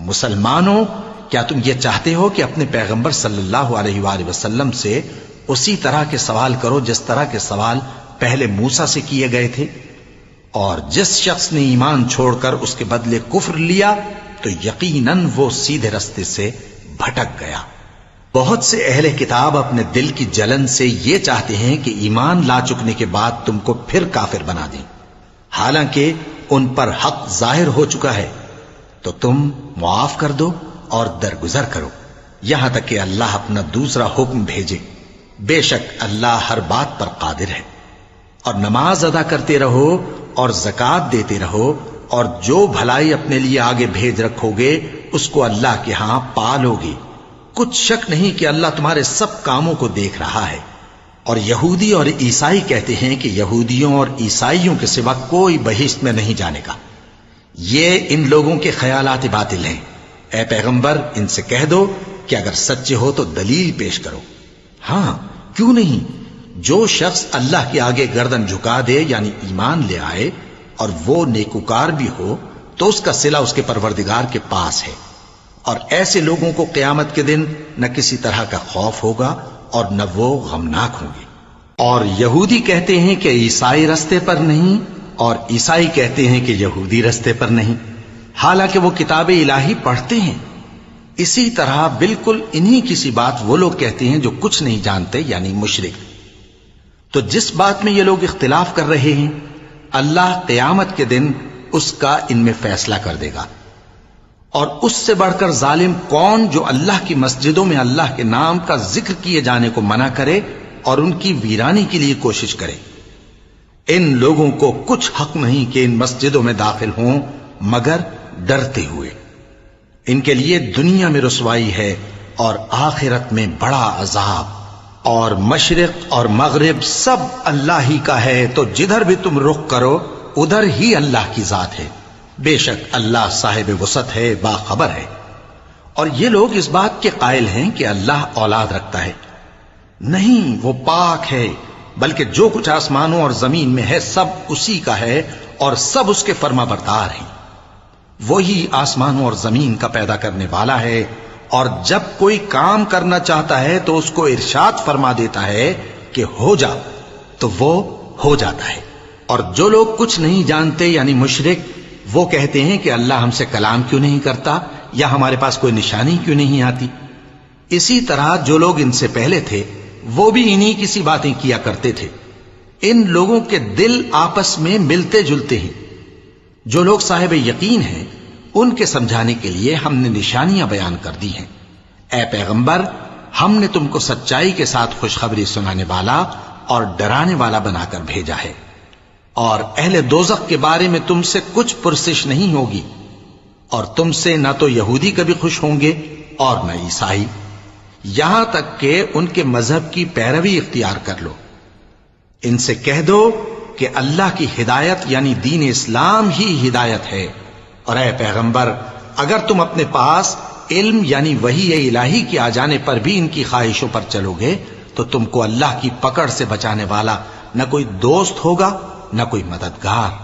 مسلمانوں، کیا تم یہ چاہتے ہو کہ اپنے پیغمبر صلی اللہ علیہ وآلہ وسلم سے اسی طرح کے سوال کرو جس طرح کے سوال پہلے موسیٰ سے کیے گئے تھے؟ اور جس شخص نے ایمان چھوڑ کر اس کے بدلے کفر لیا تو یقیناً وہ سیدھے رستے سے بھٹک گیا۔ بہت سے اہل کتاب اپنے دل کی جلن سے یہ چاہتے ہیں کہ ایمان لا چکنے کے بعد تم کو پھر کافر بنا دیں، حالانکہ ان پر حق ظاہر ہو چکا ہے۔ تو تم معاف کر دو اور درگزر کرو یہاں تک کہ اللہ اپنا دوسرا حکم بھیجے۔ بے شک اللہ ہر بات پر قادر ہے۔ اور نماز ادا کرتے رہو اور زکوٰۃ دیتے رہو، اور جو بھلائی اپنے لیے آگے بھیج رکھو گے اس کو اللہ کے ہاں پالو گے۔ کچھ شک نہیں کہ اللہ تمہارے سب کاموں کو دیکھ رہا ہے۔ اور یہودی اور عیسائی کہتے ہیں کہ یہودیوں اور عیسائیوں کے سوا کوئی بہشت میں نہیں جانے کا۔ یہ ان لوگوں کے خیالات باطل ہیں۔ اے پیغمبر، ان سے کہہ دو کہ اگر سچے ہو تو دلیل پیش کرو۔ ہاں، کیوں نہیں؟ جو شخص اللہ کے آگے گردن جھکا دے یعنی ایمان لے آئے اور وہ نیکوکار بھی ہو تو اس کا صلہ اس کے پروردگار کے پاس ہے۔ اور ایسے لوگوں کو قیامت کے دن نہ کسی طرح کا خوف ہوگا اور نہ وہ غمناک ہوں گے۔ اور یہودی کہتے ہیں کہ عیسائی رستے پر نہیں، اور عیسائی کہتے ہیں کہ یہودی رستے پر نہیں، حالانکہ وہ کتاب الہی پڑھتے ہیں۔ اسی طرح بالکل انہی کسی بات وہ لوگ کہتے ہیں جو کچھ نہیں جانتے یعنی مشرک۔ تو جس بات میں یہ لوگ اختلاف کر رہے ہیں اللہ قیامت کے دن اس کا ان میں فیصلہ کر دے گا۔ اور اس سے بڑھ کر ظالم کون جو اللہ کی مسجدوں میں اللہ کے نام کا ذکر کیے جانے کو منع کرے اور ان کی ویرانی کے لیے کوشش کرے۔ ان لوگوں کو کچھ حق نہیں کہ ان مسجدوں میں داخل ہوں مگر ڈرتے ہوئے۔ ان کے لیے دنیا میں رسوائی ہے اور آخرت میں بڑا عذاب۔ اور مشرق اور مغرب سب اللہ ہی کا ہے، تو جدھر بھی تم رخ کرو ادھر ہی اللہ کی ذات ہے۔ بے شک اللہ صاحب وسعت ہے، باخبر ہے۔ اور یہ لوگ اس بات کے قائل ہیں کہ اللہ اولاد رکھتا ہے۔ نہیں، وہ پاک ہے، بلکہ جو کچھ آسمانوں اور زمین میں ہے سب اسی کا ہے اور سب اس کے فرما بردار ہیں۔ وہی آسمانوں اور زمین کا پیدا کرنے والا ہے، اور جب کوئی کام کرنا چاہتا ہے تو اس کو ارشاد فرما دیتا ہے کہ ہو جا، تو وہ ہو جاتا ہے۔ اور جو لوگ کچھ نہیں جانتے یعنی مشرک، وہ کہتے ہیں کہ اللہ ہم سے کلام کیوں نہیں کرتا یا ہمارے پاس کوئی نشانی کیوں نہیں آتی۔ اسی طرح جو لوگ ان سے پہلے تھے وہ بھی انہی کسی باتیں کیا کرتے تھے۔ ان لوگوں کے دل آپس میں ملتے جلتے ہیں۔ جو لوگ صاحب یقین ہیں ان کے سمجھانے کے لیے ہم نے نشانیاں بیان کر دی ہیں۔ اے پیغمبر، ہم نے تم کو سچائی کے ساتھ خوشخبری سنانے والا اور ڈرانے والا بنا کر بھیجا ہے۔ اور اہل دوزخ کے بارے میں تم سے کچھ پرسش نہیں ہوگی، اور تم سے نہ تو یہودی کبھی خوش ہوں گے اور نہ عیسائی، یہاں تک کہ ان کے مذہب کی پیروی اختیار کر لو۔ ان سے کہہ دو کہ اللہ کی ہدایت یعنی دین اسلام ہی ہدایت ہے۔ اور اے پیغمبر، اگر تم اپنے پاس علم یعنی وحی الہی کے آ جانے پر بھی ان کی خواہشوں پر چلو گے تو تم کو اللہ کی پکڑ سے بچانے والا نہ کوئی دوست ہوگا نہ کوئی مددگار۔